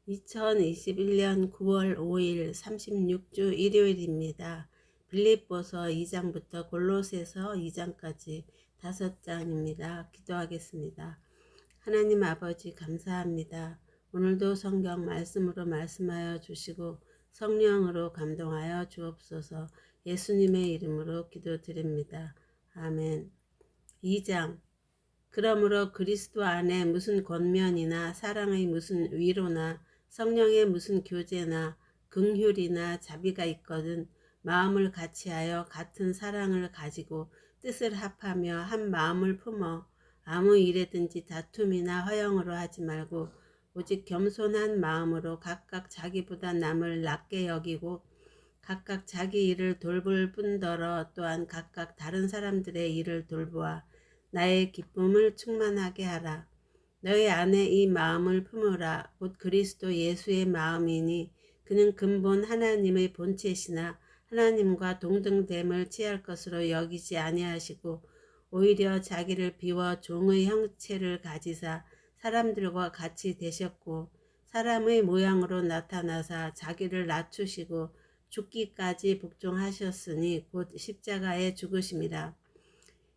2021년 9월 5일 36주 일요일입니다. 빌립보서 2장부터 골로새서 2장까지 5장입니다. 기도하겠습니다. 하나님 아버지 감사합니다. 오늘도 성경 말씀으로 말씀하여 주시고 성령으로 감동하여 주옵소서. 예수님의 이름으로 기도드립니다. 아멘. 2장. 그러므로 그리스도 안에 무슨 권면이나 사랑의 무슨 위로나 성령의 무슨 교제나 긍휼이나 자비가 있거든 마음을 같이하여 같은 사랑을 가지고 뜻을 합하며 한 마음을 품어 아무 일에든지 다툼이나 허영으로 하지 말고 오직 겸손한 마음으로 각각 자기보다 남을 낮게 여기고 각각 자기 일을 돌볼 뿐더러 또한 각각 다른 사람들의 일을 돌보아 나의 기쁨을 충만하게 하라. 너희 안에 이 마음을 품으라. 곧 그리스도 예수의 마음이니 그는 근본 하나님의 본체시나 하나님과 동등됨을 취할 것으로 여기지 아니하시고 오히려 자기를 비워 종의 형체를 가지사 사람들과 같이 되셨고 사람의 모양으로 나타나사 자기를 낮추시고 죽기까지 복종하셨으니 곧 십자가에 죽으심이라.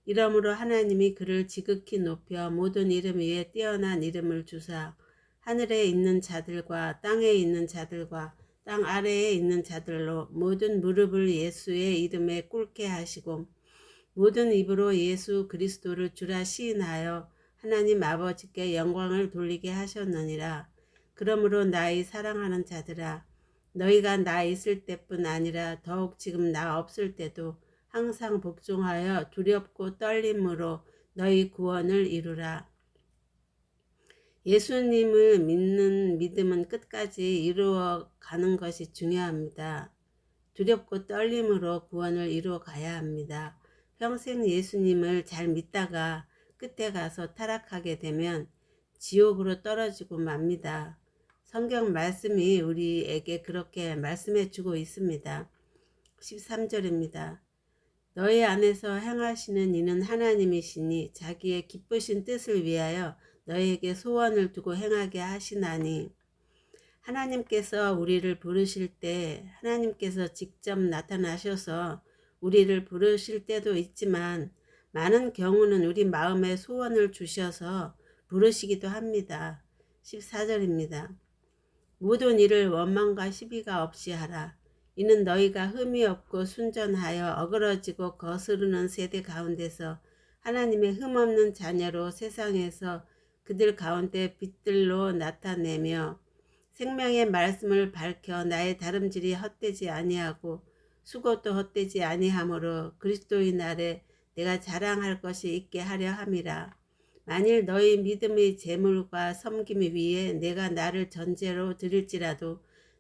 이러므로 하나님이 그를 지극히 높여 모든 이름 위에 뛰어난 이름을 주사 하늘에 있는 자들과 땅에 있는 자들과 땅 아래에 있는 자들로 모든 무릎을 예수의 이름에 꿇게 하시고 모든 입으로 예수 그리스도를 주라 시인하여 하나님 아버지께 영광을 돌리게 하셨느니라. 그러므로 나의 사랑하는 자들아, 너희가 나 있을 때뿐 아니라 더욱 지금 나 없을 때도 항상 복종하여 두렵고 떨림으로 너희 구원을 이루라. 예수님을 믿는 믿음은 끝까지 이루어 가는 것이 중요합니다. 두렵고 떨림으로 구원을 이루어 가야 합니다. 평생 예수님을 잘 믿다가 끝에 가서 타락하게 되면 지옥으로 떨어지고 맙니다. 성경 말씀이 우리에게 그렇게 말씀해 주고 있습니다. 13절입니다. 너희 안에서 행하시는 이는 하나님이시니 자기의 기쁘신 뜻을 위하여 너희에게 소원을 두고 행하게 하시나니. 하나님께서 우리를 부르실 때 하나님께서 직접 나타나셔서 우리를 부르실 때도 있지만 많은 경우는 우리 마음에 소원을 주셔서 부르시기도 합니다. 14절입니다. 모든 일을 원망과 시비가 없이 하라. 이는 너희가 흠이 없고 순전하여 어그러지고 거스르는 세대 가운데서 하나님의 흠없는 자녀로 세상에서 그들 가운데 빛들로 나타내며 생명의 말씀을 밝혀 나의 다름질이 헛되지 아니하고 수고도 헛되지 아니하므로 그리스도의 날에 내가 자랑할 것이 있게 하려 함이라. 만일 너희 믿음의 재물과 섬김 위에 내가 나를 전제로 드릴지라도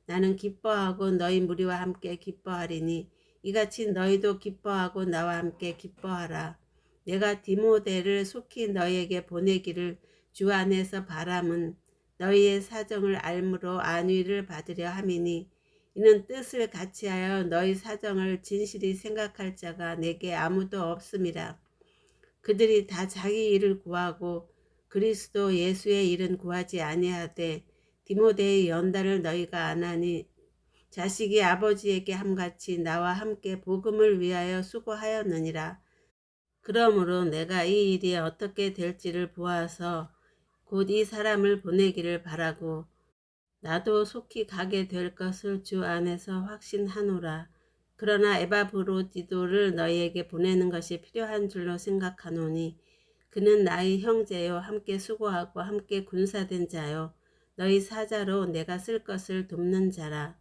나는 기뻐하고 너희 무리와 함께 기뻐하리니 이같이 너희도 기뻐하고 나와 함께 기뻐하라. 내가 디모데를 속히 너희에게 보내기를 주 안에서 바람은 너희의 사정을 알므로 안위를 받으려 함이니 이는 뜻을 같이하여 너희 사정을 진실히 생각할 자가 내게 아무도 없음이라. 그들이 다 자기 일을 구하고 그리스도 예수의 일은 구하지 아니하되 디모데의 연단을 너희가 안하니 자식이 아버지에게 함같이 나와 함께 복음을 위하여 수고하였느니라. 그러므로 내가 이 일이 어떻게 될지를 보아서 곧 이 사람을 보내기를 바라고 나도 속히 가게 될 것을 주 안에서 확신하노라. 그러나 에바브로디도를 너희에게 보내는 것이 필요한 줄로 생각하노니 그는 나의 형제요 함께 수고하고 함께 군사된 자요 너희 사자로 내가 쓸 것을 돕는 자라.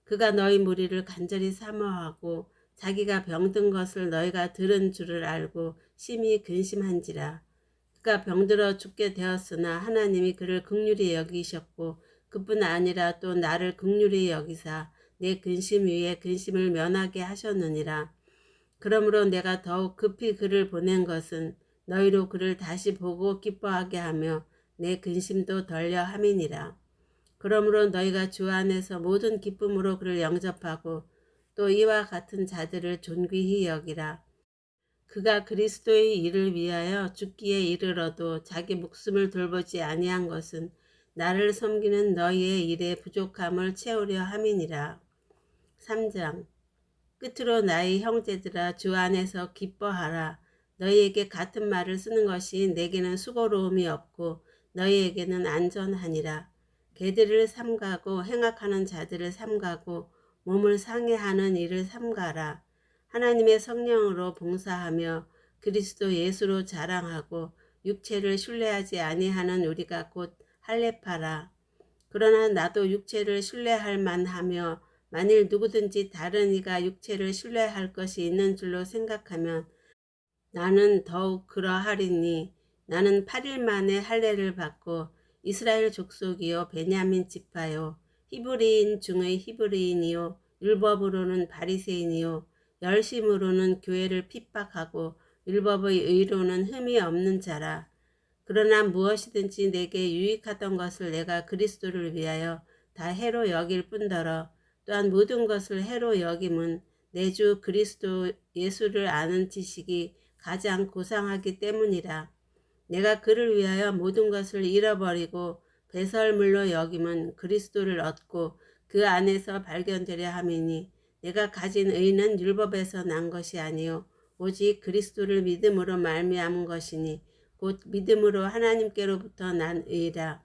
그가 너희 무리를 간절히 사모하고 자기가 병든 것을 너희가 들은 줄을 알고 심히 근심한지라. 그가 병들어 죽게 되었으나 하나님이 그를 긍휼히 여기셨고 그뿐 아니라 또 나를 긍휼히 여기사 내 근심 위에 근심을 면하게 하셨느니라. 그러므로 내가 더욱 급히 그를 보낸 것은 너희로 그를 다시 보고 기뻐하게 하며 내 근심도 덜려 함이니라. 그러므로 너희가 주 안에서 모든 기쁨으로 그를 영접하고 또 이와 같은 자들을 존귀히 여기라. 그가 그리스도의 일을 위하여 죽기에 이르러도 자기 목숨을 돌보지 아니한 것은 나를 섬기는 너희의 일에 부족함을 채우려 함이니라. 3장. 끝으로 나의 형제들아, 주 안에서 기뻐하라. 너희에게 같은 말을 쓰는 것이 내게는 수고로움이 없고 너희에게는 안전하니라. 개들을 삼가고 행악하는 자들을 삼가고 몸을 상해하는 일을 삼가라. 하나님의 성령으로 봉사하며 그리스도 예수로 자랑하고 육체를 신뢰하지 아니하는 우리가 곧 할례파라. 그러나 나도 육체를 신뢰할 만하며 만일 누구든지 다른 이가 육체를 신뢰할 것이 있는 줄로 생각하면 나는 더욱 그러하리니 나는 8일 만에 할례를 받고 이스라엘 족속이요 베냐민 지파요 히브리인 중의 히브리인이요 율법으로는 바리새인이요 열심으로는 교회를 핍박하고 율법의 의로는 흠이 없는 자라. 그러나 무엇이든지 내게 유익하던 것을 내가 그리스도를 위하여 다 해로 여길 뿐더러 또한 모든 것을 해로 여김은 내 주 그리스도 예수를 아는 지식이 가장 고상하기 때문이라. 내가 그를 위하여 모든 것을 잃어버리고 배설물로 여김은 그리스도를 얻고 그 안에서 발견되려 함이니 내가 가진 의는 율법에서 난 것이 아니요 오직 그리스도를 믿음으로 말미암은 것이니 곧 믿음으로 하나님께로부터 난 의라.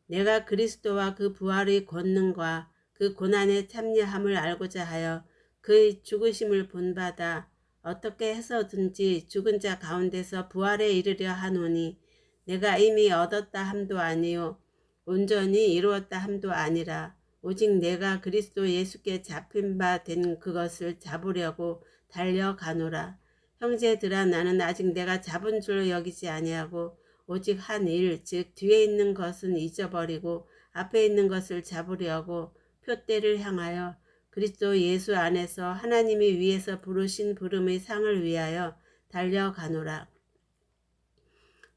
내가 그리스도와 그 부활의 권능과 그 고난의 참여함을 알고자 하여 그의 죽으심을 본받아 어떻게 해서든지 죽은 자 가운데서 부활에 이르려 하노니 내가 이미 얻었다 함도 아니요 온전히 이루었다 함도 아니라 오직 내가 그리스도 예수께 잡힌 바 된 그것을 잡으려고 달려가노라. 형제들아, 나는 아직 내가 잡은 줄로 여기지 아니하고 오직 한 일, 즉 뒤에 있는 것은 잊어버리고 앞에 있는 것을 잡으려고 표대를 향하여 그리스도 예수 안에서 하나님이 위에서 부르신 부름의 상을 위하여 달려가노라.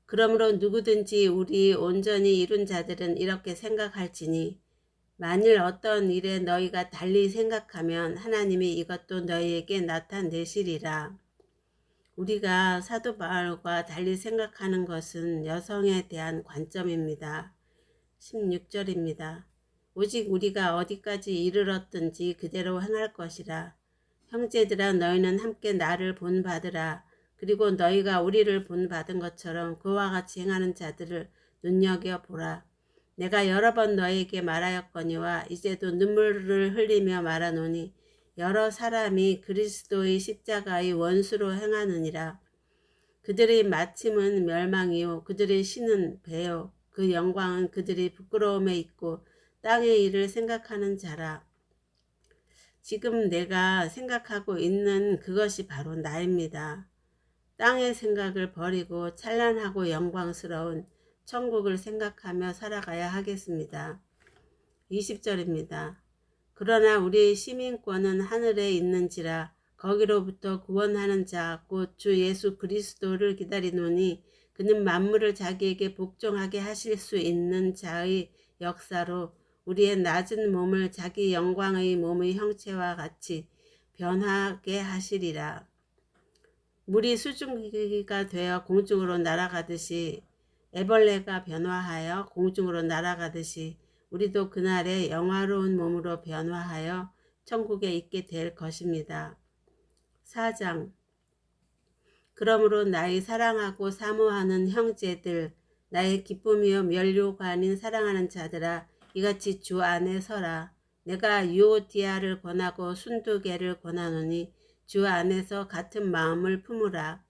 그러므로 누구든지 우리 온전히 이룬 자들은 이렇게 생각할지니 만일 어떤 일에 너희가 달리 생각하면 하나님이 이것도 너희에게 나타내시리라. 우리가 사도 바울과 달리 생각하는 것은 여성에 대한 관점입니다. 16절입니다. 오직 우리가 어디까지 이르렀든지 그대로 행할 것이라. 형제들아, 너희는 함께 나를 본받으라. 그리고 너희가 우리를 본받은 것처럼 그와 같이 행하는 자들을 눈여겨보라. 내가 여러 번 너희에게 말하였거니와 이제도 눈물을 흘리며 말하노니 여러 사람이 그리스도의 십자가의 원수로 행하느니라. 그들의 마침은 멸망이요 그들의 신은 배요 그 영광은 그들의 부끄러움에 있고 땅의 일을 생각하는 자라. 지금 내가 생각하고 있는 그것이 바로 나입니다. 땅의 생각을 버리고 찬란하고 영광스러운 천국을 생각하며 살아가야 하겠습니다. 20절입니다. 그러나 우리의 시민권은 하늘에 있는지라 거기로부터 구원하는 자 곧 주 예수 그리스도를 기다리노니 그는 만물을 자기에게 복종하게 하실 수 있는 자의 역사로 우리의 낮은 몸을 자기 영광의 몸의 형체와 같이 변하게 하시리라. 물이 수증기가 되어 공중으로 날아가듯이 애벌레가 변화하여 공중으로 날아가듯이 우리도 그날에 영화로운 몸으로 변화하여 천국에 있게 될 것입니다. 4장. 그러므로 나의 사랑하고 사모하는 형제들, 나의 기쁨이요 면류가 아닌 사랑하는 자들아, 이같이 주 안에 서라. 내가 유오디아를 권하고 순두개를 권하노니 주 안에서 같은 마음을 품으라.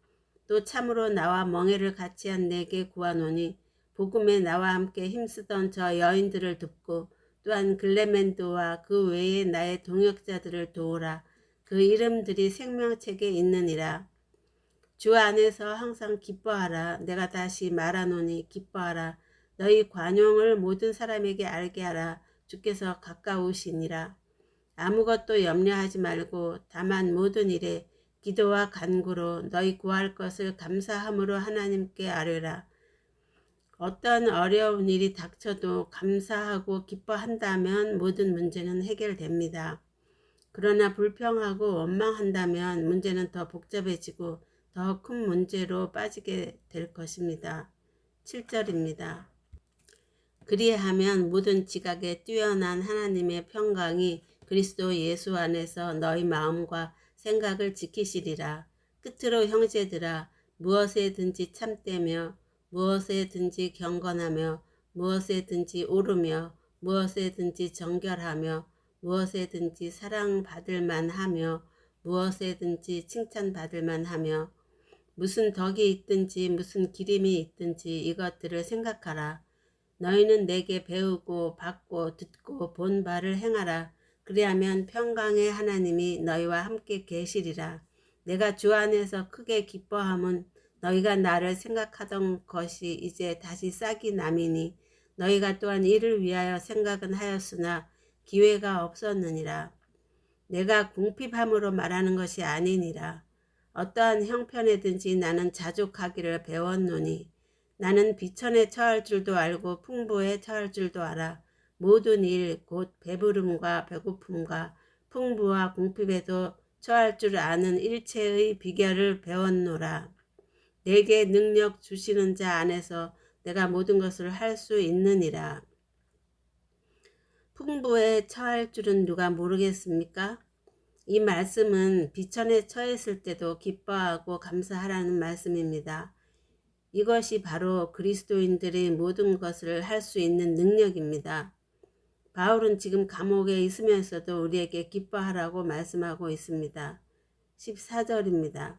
또 참으로 나와 멍에를 같이한 내게 구하노니 복음에 나와 함께 힘쓰던 저 여인들을 돕고 또한 글레멘도와 그 외에 나의 동역자들을 도우라. 그 이름들이 생명책에 있느니라. 주 안에서 항상 기뻐하라. 내가 다시 말하노니 기뻐하라. 너희 관용을 모든 사람에게 알게 하라. 주께서 가까우시니라. 아무것도 염려하지 말고 다만 모든 일에 기도와 간구로 너희 구할 것을 감사함으로 하나님께 아뢰라. 어떤 어려운 일이 닥쳐도 감사하고 기뻐한다면 모든 문제는 해결됩니다. 그러나 불평하고 원망한다면 문제는 더 복잡해지고 더 큰 문제로 빠지게 될 것입니다. 7절입니다. 그리하면 모든 지각에 뛰어난 하나님의 평강이 그리스도 예수 안에서 너희 마음과 생각을 지키시리라. 끝으로 형제들아, 무엇에든지 참되며 무엇에든지 경건하며 무엇에든지 오르며 무엇에든지 정결하며 무엇에든지 사랑받을 만하며 무엇에든지 칭찬받을 만하며 무슨 덕이 있든지 무슨 기림이 있든지 이것들을 생각하라. 너희는 내게 배우고 받고 듣고 본 바를 행하라. 그리하면 평강의 하나님이 너희와 함께 계시리라. 내가 주 안에서 크게 기뻐함은 너희가 나를 생각하던 것이 이제 다시 싹이 남이니 너희가 또한 이를 위하여 생각은 하였으나 기회가 없었느니라. 내가 궁핍함으로 말하는 것이 아니니라. 어떠한 형편에든지 나는 자족하기를 배웠노니 나는 비천에 처할 줄도 알고 풍부에 처할 줄도 알아. 모든 일 곧 배부름과 배고픔과 풍부와 궁핍에도 처할 줄 아는 일체의 비결을 배웠노라. 내게 능력 주시는 자 안에서 내가 모든 것을 할 수 있느니라. 풍부에 처할 줄은 누가 모르겠습니까? 이 말씀은 비천에 처했을 때도 기뻐하고 감사하라는 말씀입니다. 이것이 바로 그리스도인들의 모든 것을 할 수 있는 능력입니다. 바울은 지금 감옥에 있으면서도 우리에게 기뻐하라고 말씀하고 있습니다. 14절입니다.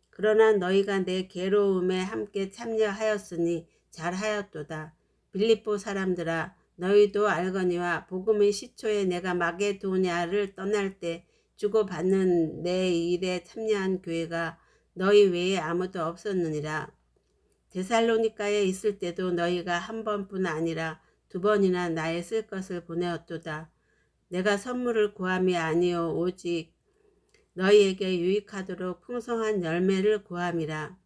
그러나 너희가 내 괴로움에 함께 참여하였으니 잘하였도다. 빌립보 사람들아, 너희도 알거니와 복음의 시초에 내가 마게도냐를 떠날 때 주고받는 내 일에 참여한 교회가 너희 외에 아무도 없었느니라. 데살로니가에 있을 때도 너희가 한 번뿐 아니라 두 번이나 나의 쓸 것을 보내었도다. 내가 선물을 구함이 아니요 오직 너희에게 유익하도록 풍성한 열매를 구함이라.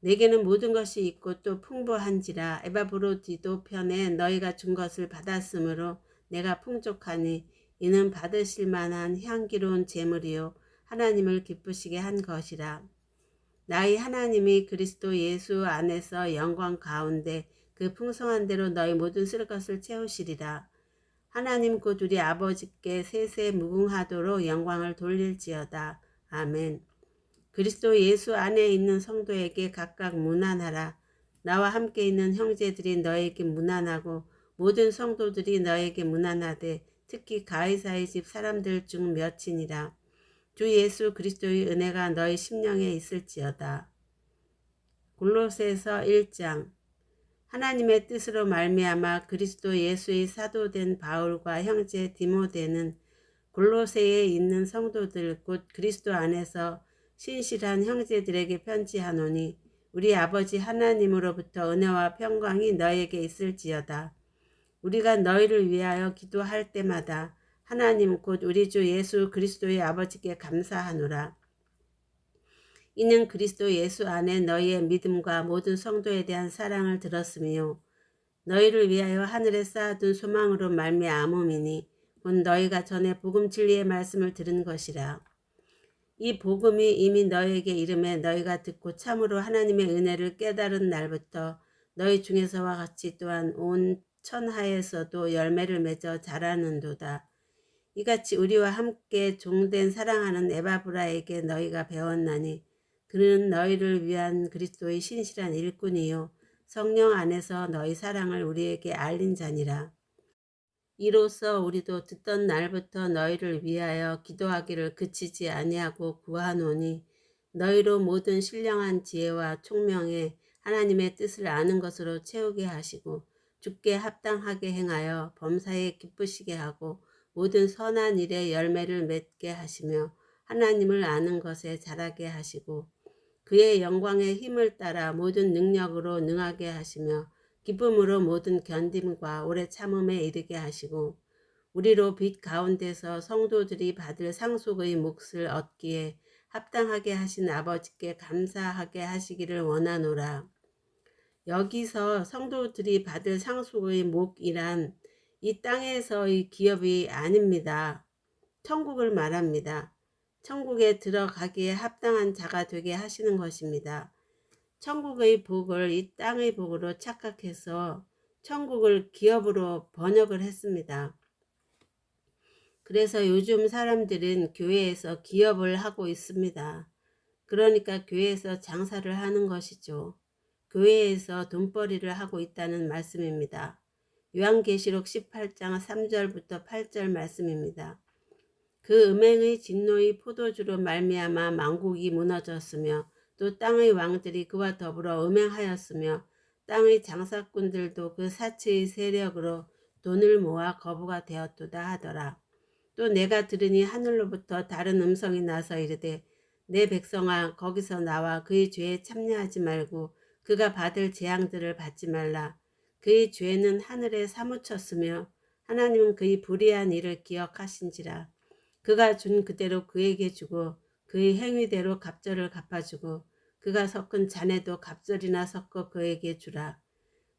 내게는 모든 것이 있고 또 풍부한지라. 에바브로디도 편에 너희가 준 것을 받았으므로 내가 풍족하니 이는 받으실 만한 향기로운 제물이요 하나님을 기쁘시게 한 것이라. 나의 하나님이 그리스도 예수 안에서 영광 가운데 그 풍성한 대로 너희 모든 쓸 것을 채우시리라. 하나님 곧 우리 아버지께 세세 무궁하도록 영광을 돌릴지어다. 아멘. 그리스도 예수 안에 있는 성도에게 각각 문안하라. 나와 함께 있는 형제들이 너에게 문안하고 모든 성도들이 너에게 문안하되 특히 가이사의 집 사람들 중 몇이니라. 주 예수 그리스도의 은혜가 너희 심령에 있을지어다. 골로새서 1장. 하나님의 뜻으로 말미암아 그리스도 예수의 사도된 바울과 형제 디모데는 골로새에 있는 성도들 곧 그리스도 안에서 신실한 형제들에게 편지하노니 우리 아버지 하나님으로부터 은혜와 평강이 너에게 있을지어다. 우리가 너희를 위하여 기도할 때마다 하나님 곧 우리 주 예수 그리스도의 아버지께 감사하노라. 이는 그리스도 예수 안에 너희의 믿음과 모든 성도에 대한 사랑을 들었으며 너희를 위하여 하늘에 쌓아둔 소망으로 말미암음이니 곧 너희가 전에 복음 진리의 말씀을 들은 것이라. 이 복음이 이미 너희에게 이름에 너희가 듣고 참으로 하나님의 은혜를 깨달은 날부터 너희 중에서와 같이 또한 온 천하에서도 열매를 맺어 자라는도다. 이같이 우리와 함께 종된 사랑하는 에바브라에게 너희가 배웠나니 그는 너희를 위한 그리스도의 신실한 일꾼이요 성령 안에서 너희 사랑을 우리에게 알린 자니라. 이로써 우리도 듣던 날부터 너희를 위하여 기도하기를 그치지 아니하고 구하노니 너희로 모든 신령한 지혜와 총명에 하나님의 뜻을 아는 것으로 채우게 하시고 주께 합당하게 행하여 범사에 기쁘시게 하고 모든 선한 일에 열매를 맺게 하시며 하나님을 아는 것에 자라게 하시고 그의 영광의 힘을 따라 모든 능력으로 능하게 하시며 기쁨으로 모든 견딤과 오래 참음에 이르게 하시고 우리로 빛 가운데서 성도들이 받을 상속의 몫을 얻기에 합당하게 하신 아버지께 감사하게 하시기를 원하노라. 여기서 성도들이 받을 상속의 몫이란 이 땅에서의 기업이 아닙니다. 천국을 말합니다. 천국에 들어가기에 합당한 자가 되게 하시는 것입니다. 천국의 복을 이 땅의 복으로 착각해서 천국을 기업으로 번역을 했습니다. 그래서 요즘 사람들은 교회에서 기업을 하고 있습니다. 그러니까 교회에서 장사를 하는 것이죠. 교회에서 돈벌이를 하고 있다는 말씀입니다. 요한계시록 18장 3절부터 8절 말씀입니다. 그 음행의 진노의 포도주로 말미암아 만국이 무너졌으며 또 땅의 왕들이 그와 더불어 음행하였으며 땅의 장사꾼들도 그 사치의 세력으로 돈을 모아 거부가 되었도다 하더라. 또 내가 들으니 하늘로부터 다른 음성이 나서 이르되 내 백성아 거기서 나와 그의 죄에 참여하지 말고 그가 받을 재앙들을 받지 말라. 그의 죄는 하늘에 사무쳤으며 하나님은 그의 불의한 일을 기억하신지라. 그가 준 그대로 그에게 주고 그의 행위대로 갑절을 갚아주고 그가 섞은 잔에도 갑절이나 섞어 그에게 주라.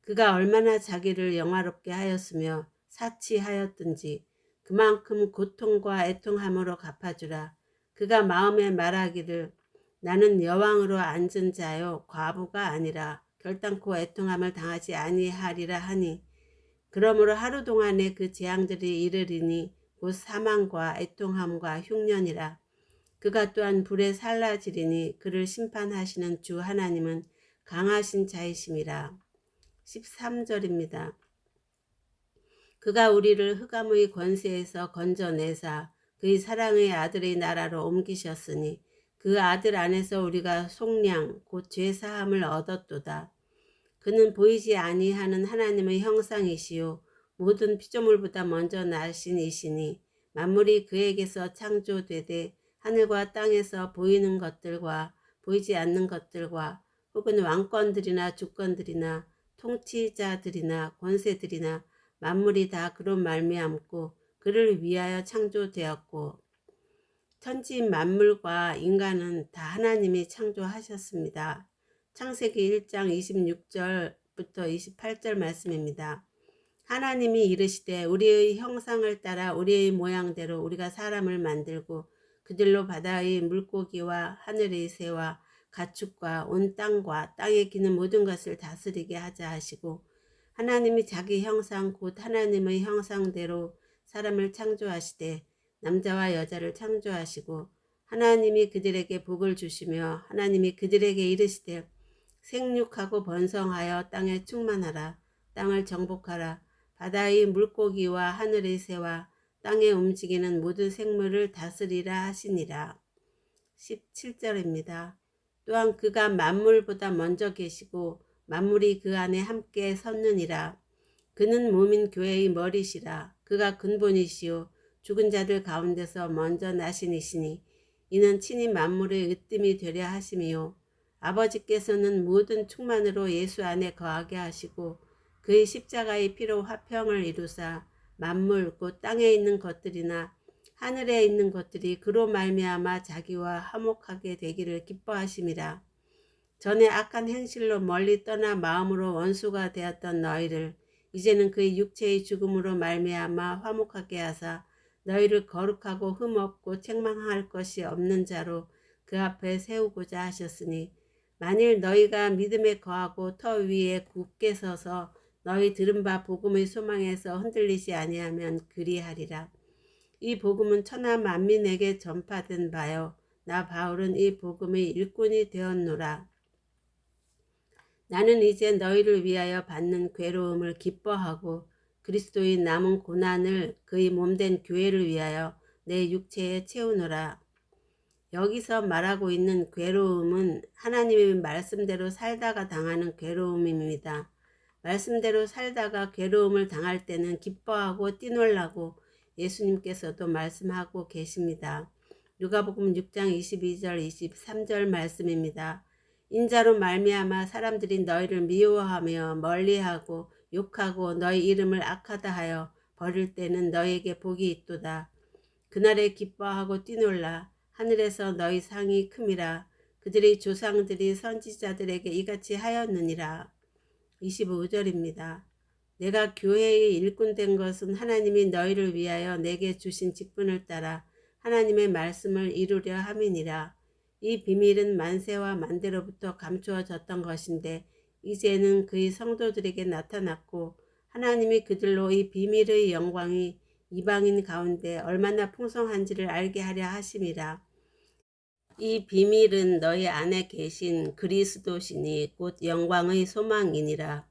그가 얼마나 자기를 영화롭게 하였으며 사치하였든지 그만큼 고통과 애통함으로 갚아주라. 그가 마음에 말하기를 나는 여왕으로 앉은 자요 과부가 아니라 결단코 애통함을 당하지 아니하리라 하니 그러므로 하루 동안에 그 재앙들이 이르리니 곧 사망과 애통함과 흉년이라. 그가 또한 불에 살라지리니 그를 심판하시는 주 하나님은 강하신 자이심이라. 13절입니다. 그가 우리를 흑암의 권세에서 건져내사 그의 사랑의 아들의 나라로 옮기셨으니 그 아들 안에서 우리가 속량 곧 죄사함을 얻었도다. 그는 보이지 아니하는 하나님의 형상이시요 모든 피조물보다 먼저 나신 이시니 만물이 그에게서 창조되되 하늘과 땅에서 보이는 것들과 보이지 않는 것들과 혹은 왕권들이나 주권들이나 통치자들이나 권세들이나 만물이 다 그로 말미암고 그를 위하여 창조되었고 천지 만물과 인간은 다 하나님이 창조하셨습니다. 창세기 1장 26절부터 28절 말씀입니다. 하나님이 이르시되 우리의 형상을 따라 우리의 모양대로 우리가 사람을 만들고 그들로 바다의 물고기와 하늘의 새와 가축과 온 땅과 땅에 기는 모든 것을 다스리게 하자 하시고 하나님이 자기 형상 곧 하나님의 형상대로 사람을 창조하시되 남자와 여자를 창조하시고 하나님이 그들에게 복을 주시며 하나님이 그들에게 이르시되 생육하고 번성하여 땅에 충만하라. 땅을 정복하라. 바다의 물고기와 하늘의 새와 땅에 움직이는 모든 생물을 다스리라 하시니라. 17절입니다. 또한 그가 만물보다 먼저 계시고 만물이 그 안에 함께 섰느니라. 그는 몸인 교회의 머리시라. 그가 근본이시요 죽은 자들 가운데서 먼저 나시니시니 이는 친히 만물의 으뜸이 되려 하심이요 아버지께서는 모든 충만으로 예수 안에 거하게 하시고 그의 십자가의 피로 화평을 이루사 만물 곧 땅에 있는 것들이나 하늘에 있는 것들이 그로 말미암아 자기와 화목하게 되기를 기뻐하심이라. 전에 악한 행실로 멀리 떠나 마음으로 원수가 되었던 너희를 이제는 그의 육체의 죽음으로 말미암아 화목하게 하사 너희를 거룩하고 흠없고 책망할 것이 없는 자로 그 앞에 세우고자 하셨으니 만일 너희가 믿음에 거하고 터 위에 굳게 서서 너희 들은 바 복음의 소망에서 흔들리지 아니하면 그리하리라. 이 복음은 천하 만민에게 전파된 바요 나 바울은 이 복음의 일꾼이 되었노라. 나는 이제 너희를 위하여 받는 괴로움을 기뻐하고 그리스도의 남은 고난을 그의 몸된 교회를 위하여 내 육체에 채우노라. 여기서 말하고 있는 괴로움은 하나님의 말씀대로 살다가 당하는 괴로움입니다. 말씀대로 살다가 괴로움을 당할 때는 기뻐하고 뛰놀라고 예수님께서도 말씀하고 계십니다. 누가복음 6장 22절 23절 말씀입니다. 인자로 말미암아 사람들이 너희를 미워하며 멀리하고 욕하고 너희 이름을 악하다 하여 버릴 때는 너희에게 복이 있도다. 그날에 기뻐하고 뛰놀라. 하늘에서 너희 상이 큼이라. 그들의 조상들이 선지자들에게 이같이 하였느니라. 25절입니다. 내가 교회의 일꾼 된 것은 하나님이 너희를 위하여 내게 주신 직분을 따라 하나님의 말씀을 이루려 함이니라. 이 비밀은 만세와 만대로부터 감추어졌던 것인데 이제는 그의 성도들에게 나타났고 하나님이 그들로 이 비밀의 영광이 이방인 가운데 얼마나 풍성한지를 알게 하려 하심이라. 이 비밀은 너희 안에 계신 그리스도시니 곧 영광의 소망이니라.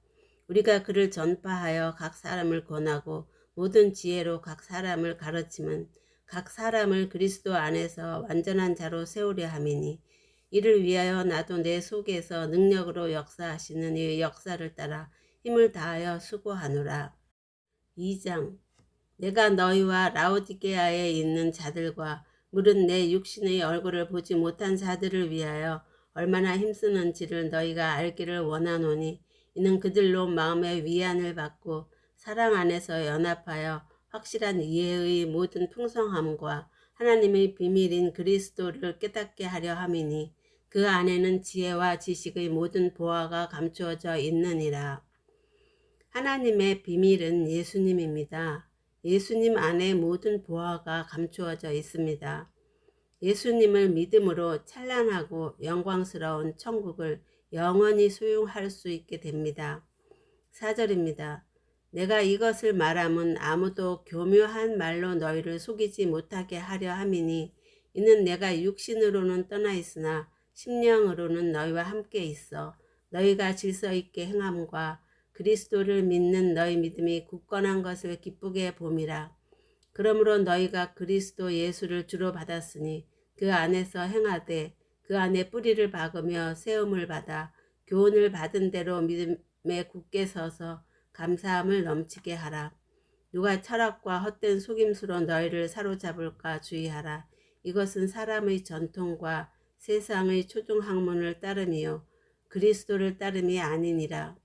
우리가 그를 전파하여 각 사람을 권하고 모든 지혜로 각 사람을 가르침은 각 사람을 그리스도 안에서 완전한 자로 세우려 함이니, 이를 위하여 나도 내 속에서 능력으로 역사하시는 이 역사를 따라 힘을 다하여 수고하노라. 2장. 내가 너희와 라오디게아에 있는 자들과 물은 내 육신의 얼굴을 보지 못한 자들을 위하여 얼마나 힘쓰는지를 너희가 알기를 원하노니, 이는 그들로 마음의 위안을 받고 사랑 안에서 연합하여 확실한 이해의 모든 풍성함과 하나님의 비밀인 그리스도를 깨닫게 하려 함이니, 그 안에는 지혜와 지식의 모든 보화가 감추어져 있느니라. 하나님의 비밀은 예수님입니다. 예수님 안에 모든 보화가 감추어져 있습니다. 예수님을 믿음으로 찬란하고 영광스러운 천국을 영원히 소유할 수 있게 됩니다. 4절입니다. 내가 이것을 말함은 아무도 교묘한 말로 너희를 속이지 못하게 하려 함이니, 이는 내가 육신으로는 떠나 있으나 심령으로는 너희와 함께 있어 너희가 질서 있게 행함과 그리스도를 믿는 너희 믿음이 굳건한 것을 기쁘게 봄이라. 그러므로 너희가 그리스도 예수를 주로 받았으니 그 안에서 행하되 그 안에 뿌리를 박으며 세움을 받아 교훈을 받은 대로 믿음에 굳게 서서 감사함을 넘치게 하라. 누가 철학과 헛된 속임수로 너희를 사로잡을까 주의하라. 이것은 사람의 전통과 세상의 초중학문을 따름이요 그리스도를 따름이 아니니라.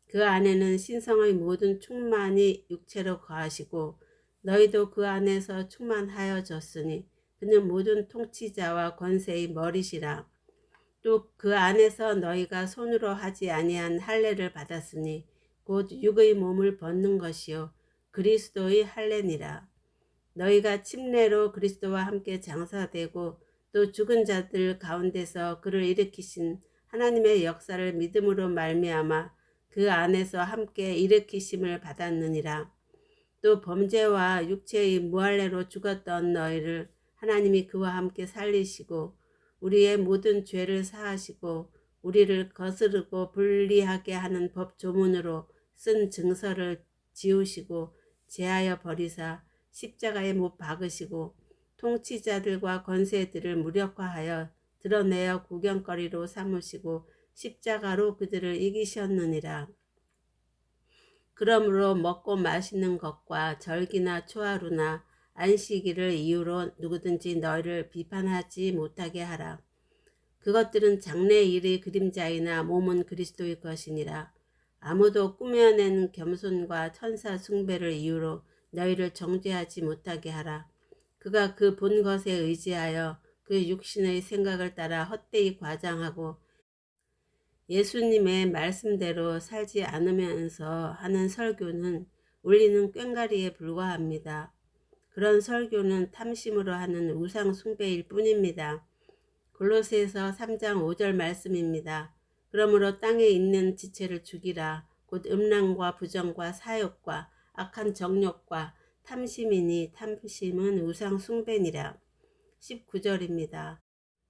그 안에는 신성의 모든 충만이 육체로 거하시고 너희도 그 안에서 충만하여졌으니 그는 모든 통치자와 권세의 머리시라. 또 그 안에서 너희가 손으로 하지 아니한 할례를 받았으니 곧 육의 몸을 벗는 것이요 그리스도의 할례니라. 너희가 침례로 그리스도와 함께 장사되고 또 죽은 자들 가운데서 그를 일으키신 하나님의 역사를 믿음으로 말미암아 그 안에서 함께 일으키심을 받았느니라. 또 범죄와 육체의 무할례로 죽었던 너희를 하나님이 그와 함께 살리시고 우리의 모든 죄를 사하시고 우리를 거스르고 불리하게 하는 법 조문으로 쓴 증서를 지우시고 제하여 버리사 십자가에 못 박으시고 통치자들과 권세들을 무력화하여 드러내어 구경거리로 삼으시고 십자가로 그들을 이기셨느니라. 그러므로 먹고 마시는 것과 절기나 초하루나 안식일을 이유로 누구든지 너희를 비판하지 못하게 하라. 그것들은 장래일의 그림자이나 몸은 그리스도의 것이니라. 아무도 꾸며낸 겸손과 천사 숭배를 이유로 너희를 정죄하지 못하게 하라. 그가 그 본 것에 의지하여 그 육신의 생각을 따라 헛되이 과장하고 예수님의 말씀대로 살지 않으면서 하는 설교는 울리는 꽹과리에 불과합니다. 그런 설교는 탐심으로 하는 우상 숭배일 뿐입니다. 골로새서 3장 5절 말씀입니다. 그러므로 땅에 있는 지체를 죽이라. 곧 음란과 부정과 사욕과 악한 정욕과 탐심이니 탐심은 우상 숭배니라. 19절입니다.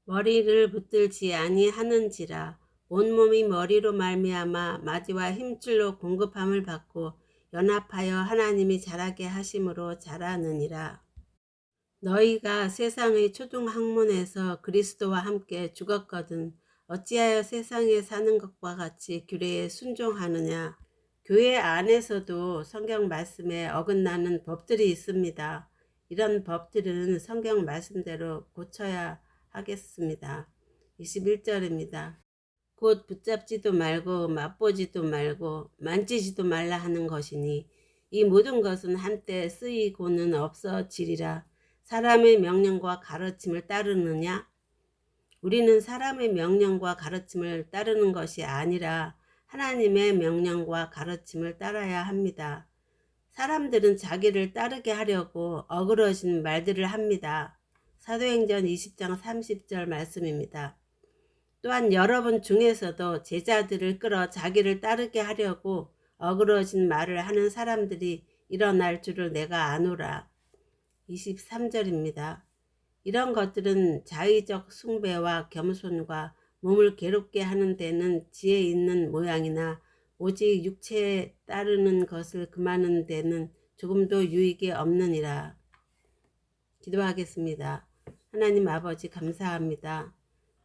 머리를 붙들지 아니하는지라. 온몸이 머리로 말미암아 마디와 힘줄로 공급함을 받고 연합하여 하나님이 자라게 하심으로 자라느니라. 너희가 세상의 초중학문에서 그리스도와 함께 죽었거든 어찌하여 세상에 사는 것과 같이 규례에 순종하느냐. 교회 안에서도 성경 말씀에 어긋나는 법들이 있습니다. 이런 법들은 성경 말씀대로 고쳐야 하겠습니다. 21절입니다. 곧 붙잡지도 말고 맛보지도 말고 만지지도 말라 하는 것이니 이 모든 것은 한때 쓰이고는 없어지리라. 사람의 명령과 가르침을 따르느냐? 우리는 사람의 명령과 가르침을 따르는 것이 아니라 하나님의 명령과 가르침을 따라야 합니다. 사람들은 자기를 따르게 하려고 어그러진 말들을 합니다. 사도행전 20장 30절 말씀입니다. 또한 여러분 중에서도 제자들을 끌어 자기를 따르게 하려고 어그러진 말을 하는 사람들이 일어날 줄을 내가 아노라. 23절입니다. 이런 것들은 자의적 숭배와 겸손과 몸을 괴롭게 하는 데는 지혜 있는 모양이나 오직 육체에 따르는 것을 금하는 데는 조금도 유익이 없느니라. 기도하겠습니다. 하나님 아버지 감사합니다.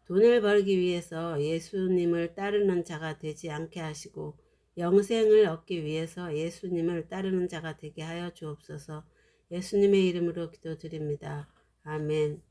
돈을 벌기 위해서 예수님을 따르는 자가 되지 않게 하시고 영생을 얻기 위해서 예수님을 따르는 자가 되게 하여 주옵소서. 예수님의 이름으로 기도드립니다. 아멘.